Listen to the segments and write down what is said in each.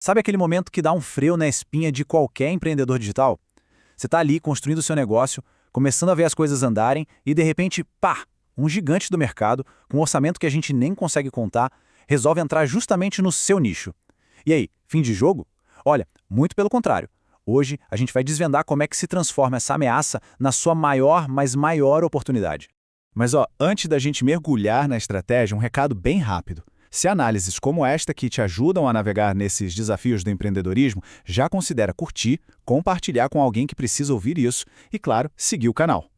Sabe aquele momento que dá um freio na espinha de qualquer empreendedor digital? Você está ali construindo o seu negócio, começando a ver as coisas andarem e de repente, pá, um gigante do mercado, com um orçamento que a gente nem consegue contar, resolve entrar justamente no seu nicho. E aí, fim de jogo? Olha, muito pelo contrário. Hoje a gente vai desvendar como é que se transforma essa ameaça na sua maior, mas maior oportunidade. Mas antes da gente mergulhar na estratégia, um recado bem rápido. Se análises como esta que te ajudam a navegar nesses desafios do empreendedorismo, já considera curtir, compartilhar com alguém que precisa ouvir isso e, claro, seguir o canal.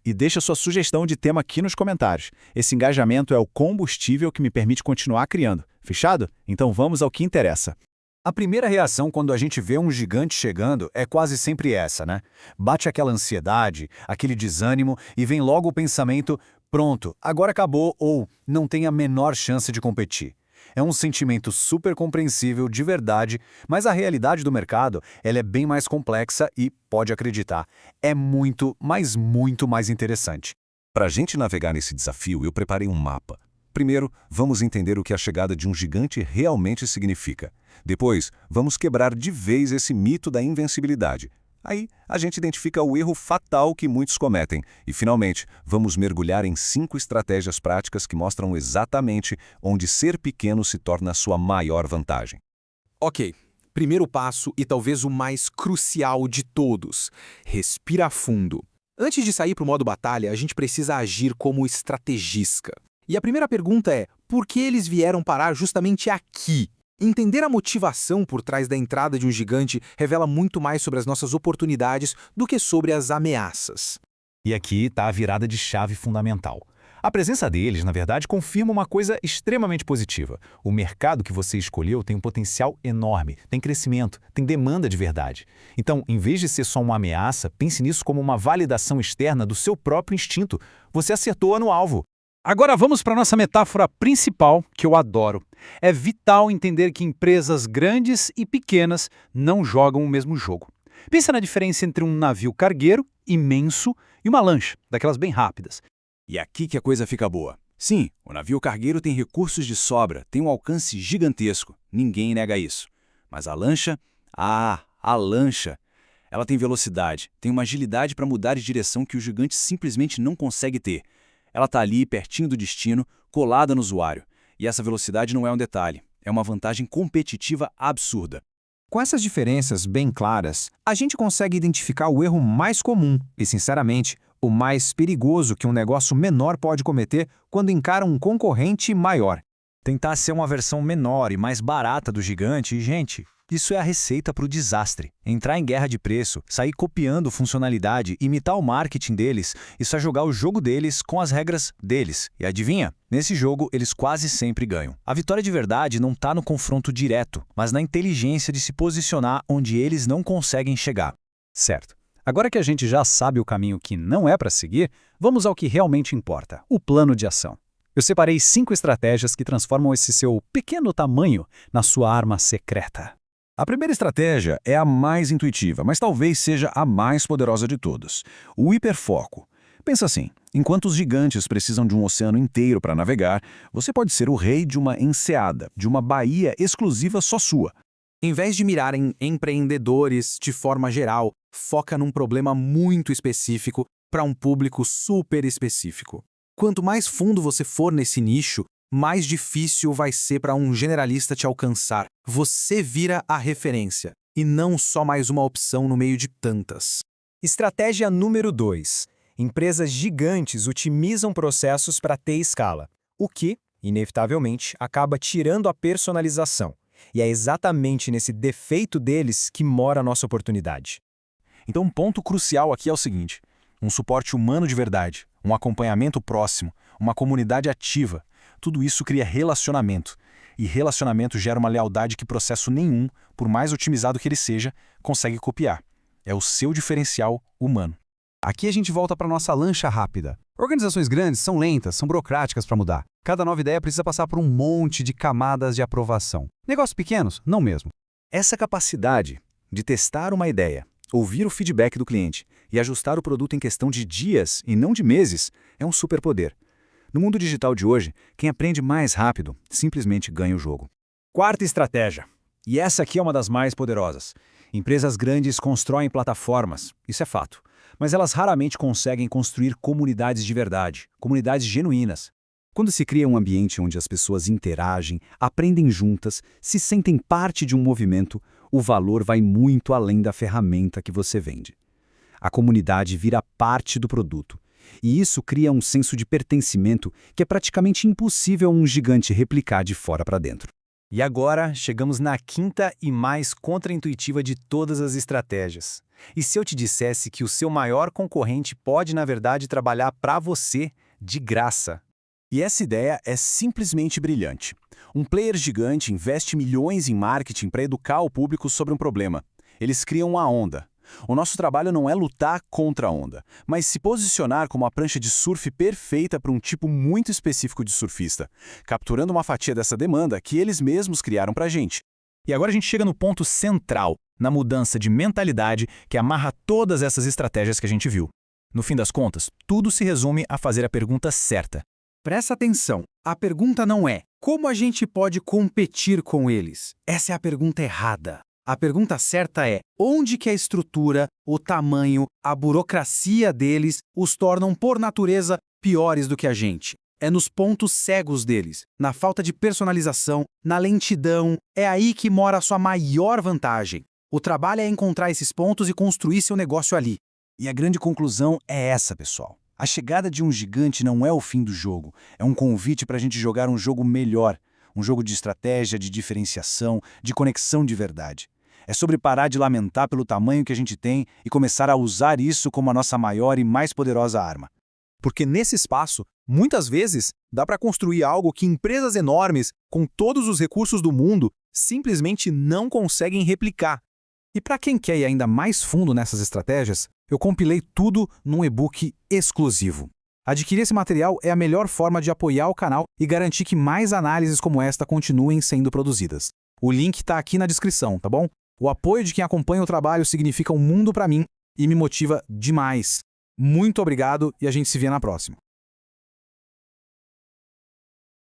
E deixa sua sugestão de tema aqui nos comentários. Esse engajamento é o combustível que me permite continuar criando. Fechado? Então vamos ao que interessa. A primeira reação quando a gente vê um gigante chegando é quase sempre essa, né? Bate aquela ansiedade, aquele desânimo e vem logo o pensamento: pronto, agora acabou ou não tem a menor chance de competir. É um sentimento super compreensível de verdade, mas a realidade do mercado ela é bem mais complexa e, pode acreditar, é muito, mas muito mais interessante. Para a gente navegar nesse desafio, eu preparei um mapa. Primeiro, vamos entender o que a chegada de um gigante realmente significa. Depois, vamos quebrar de vez esse mito da invencibilidade. Aí, a gente identifica o erro fatal que muitos cometem. E, finalmente, vamos mergulhar em 5 estratégias práticas que mostram exatamente onde ser pequeno se torna a sua maior vantagem. Ok, primeiro passo e talvez o mais crucial de todos. Respira fundo. Antes de sair para o modo batalha, a gente precisa agir como estrategista. E a primeira pergunta é, por que eles vieram parar justamente aqui? Entender a motivação por trás da entrada de um gigante revela muito mais sobre as nossas oportunidades do que sobre as ameaças. E aqui está a virada de chave fundamental. A presença deles, na verdade, confirma uma coisa extremamente positiva. O mercado que você escolheu tem um potencial enorme, tem crescimento, tem demanda de verdade. Então, em vez de ser só uma ameaça, pense nisso como uma validação externa do seu próprio instinto. Você acertou no alvo. Agora vamos para a nossa metáfora principal, que eu adoro. É vital entender que empresas grandes e pequenas não jogam o mesmo jogo. Pensa na diferença entre um navio cargueiro, imenso, e uma lancha, daquelas bem rápidas. E aqui que a coisa fica boa. Sim, o navio cargueiro tem recursos de sobra, tem um alcance gigantesco, ninguém nega isso. Mas a lancha? A lancha! Ela tem velocidade, tem uma agilidade para mudar de direção que o gigante simplesmente não consegue ter. Ela está ali, pertinho do destino, colada no usuário. E essa velocidade não é um detalhe, é uma vantagem competitiva absurda. Com essas diferenças bem claras, a gente consegue identificar o erro mais comum e, sinceramente, o mais perigoso que um negócio menor pode cometer quando encara um concorrente maior. Tentar ser uma versão menor e mais barata do gigante e, gente, isso é a receita para o desastre. Entrar em guerra de preço, sair copiando funcionalidade, imitar o marketing deles, isso é jogar o jogo deles com as regras deles. E adivinha? Nesse jogo, eles quase sempre ganham. A vitória de verdade não está no confronto direto, mas na inteligência de se posicionar onde eles não conseguem chegar. Certo. Agora que a gente já sabe o caminho que não é para seguir, vamos ao que realmente importa, o plano de ação. Eu separei 5 estratégias que transformam esse seu pequeno tamanho na sua arma secreta. A primeira estratégia é a mais intuitiva, mas talvez seja a mais poderosa de todas: o hiperfoco. Pensa assim, enquanto os gigantes precisam de um oceano inteiro para navegar, você pode ser o rei de uma enseada, de uma baía exclusiva só sua. Em vez de mirar em empreendedores de forma geral, foca num problema muito específico para um público super específico. Quanto mais fundo você for nesse nicho, mais difícil vai ser para um generalista te alcançar. Você vira a referência, e não só mais uma opção no meio de tantas. Estratégia número 2. Empresas gigantes otimizam processos para ter escala, o que, inevitavelmente, acaba tirando a personalização. E é exatamente nesse defeito deles que mora a nossa oportunidade. Então, um ponto crucial aqui é o seguinte: um suporte humano de verdade, um acompanhamento próximo, uma comunidade ativa. Tudo isso cria relacionamento. E relacionamento gera uma lealdade que processo nenhum, por mais otimizado que ele seja, consegue copiar. É o seu diferencial humano. Aqui a gente volta para a nossa lancha rápida. Organizações grandes são lentas, são burocráticas para mudar. Cada nova ideia precisa passar por um monte de camadas de aprovação. Negócios pequenos, não mesmo. Essa capacidade de testar uma ideia, ouvir o feedback do cliente e ajustar o produto em questão de dias e não de meses é um superpoder. No mundo digital de hoje, quem aprende mais rápido simplesmente ganha o jogo. Quarta estratégia: E essa aqui é uma das mais poderosas. Empresas grandes constroem plataformas, isso é fato. Mas elas raramente conseguem construir comunidades de verdade, comunidades genuínas. Quando se cria um ambiente onde as pessoas interagem, aprendem juntas, se sentem parte de um movimento, o valor vai muito além da ferramenta que você vende. A comunidade vira parte do produto. E isso cria um senso de pertencimento que é praticamente impossível um gigante replicar de fora para dentro. E agora, chegamos na quinta e mais contraintuitiva de todas as estratégias. E se eu te dissesse que o seu maior concorrente pode, na verdade, trabalhar para você de graça? E essa ideia é simplesmente brilhante. Um player gigante investe milhões em marketing para educar o público sobre um problema. Eles criam uma onda. O nosso trabalho não é lutar contra a onda, mas se posicionar como a prancha de surf perfeita para um tipo muito específico de surfista, capturando uma fatia dessa demanda que eles mesmos criaram para a gente. E agora a gente chega no ponto central, na mudança de mentalidade que amarra todas essas estratégias que a gente viu. No fim das contas, tudo se resume a fazer a pergunta certa. Presta atenção, a pergunta não é como a gente pode competir com eles. Essa é a pergunta errada. A pergunta certa é onde que a estrutura, o tamanho, a burocracia deles os tornam, por natureza, piores do que a gente. É nos pontos cegos deles, na falta de personalização, na lentidão. É aí que mora a sua maior vantagem. O trabalho é encontrar esses pontos e construir seu negócio ali. E a grande conclusão é essa, pessoal. A chegada de um gigante não é o fim do jogo, é um convite para a gente jogar um jogo melhor, um jogo de estratégia, de diferenciação, de conexão de verdade. É sobre parar de lamentar pelo tamanho que a gente tem e começar a usar isso como a nossa maior e mais poderosa arma. Porque nesse espaço, muitas vezes, dá para construir algo que empresas enormes, com todos os recursos do mundo, simplesmente não conseguem replicar. E para quem quer ir ainda mais fundo nessas estratégias, eu compilei tudo num e-book exclusivo. Adquirir esse material é a melhor forma de apoiar o canal e garantir que mais análises como esta continuem sendo produzidas. O link está aqui na descrição, tá bom? O apoio de quem acompanha o trabalho significa um mundo para mim e me motiva demais. Muito obrigado e a gente se vê na próxima.